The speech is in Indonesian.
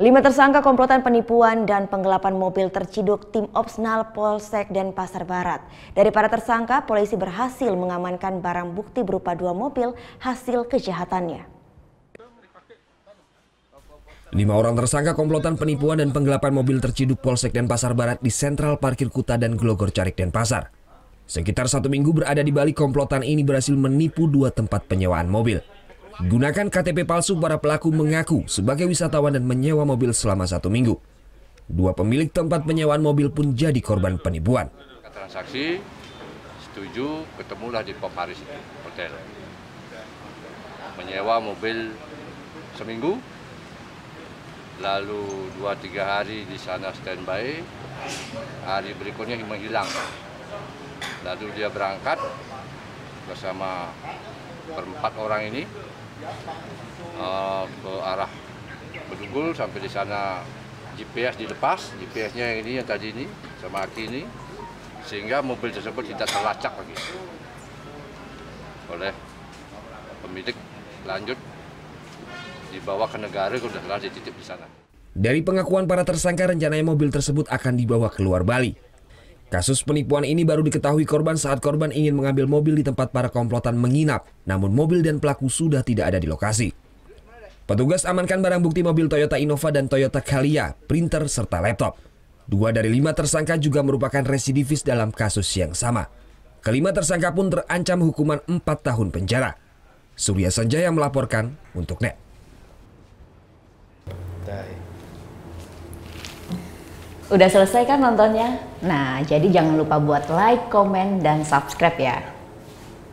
5 tersangka komplotan penipuan dan penggelapan mobil terciduk tim Opsnal Polsek Denpasar Barat. Dari para tersangka, polisi berhasil mengamankan barang bukti berupa 2 mobil hasil kejahatannya. 5 orang tersangka komplotan penipuan dan penggelapan mobil terciduk Polsek Denpasar Barat di Sentral Parkir Kuta dan Glogor Carik Denpasar. Sekitar 1 minggu berada di balik komplotan ini berhasil menipu 2 tempat penyewaan mobil. Gunakan KTP palsu, para pelaku mengaku sebagai wisatawan dan menyewa mobil selama 1 minggu. 2 pemilik tempat penyewaan mobil pun jadi korban penipuan. Transaksi setuju, ketemulah di Pop Paris Hotel. Menyewa mobil seminggu, lalu 2-3 hari di sana standby, hari berikutnya menghilang. Lalu dia berangkat bersama berempat orang ini ke arah Bedugul. Sampai di sana GPS dilepas, GPS-nya yang ini, yang tadi ini sama aki ini, sehingga mobil tersebut tidak terlacak lagi oleh pemilik. Lanjut dibawa ke negara, sudah dititip di sana. Dari pengakuan para tersangka, rencananya mobil tersebut akan dibawa keluar Bali. Kasus penipuan ini baru diketahui korban saat korban ingin mengambil mobil di tempat para komplotan menginap, namun mobil dan pelaku sudah tidak ada di lokasi. Petugas amankan barang bukti mobil Toyota Innova dan Toyota Calya, printer, serta laptop. 2 dari 5 tersangka juga merupakan residivis dalam kasus yang sama. Kelima tersangka pun terancam hukuman 4 tahun penjara. Surya Sanjaya melaporkan untuk NET. Udah selesai kan nontonnya? Nah, jadi jangan lupa buat like, komen, dan subscribe ya.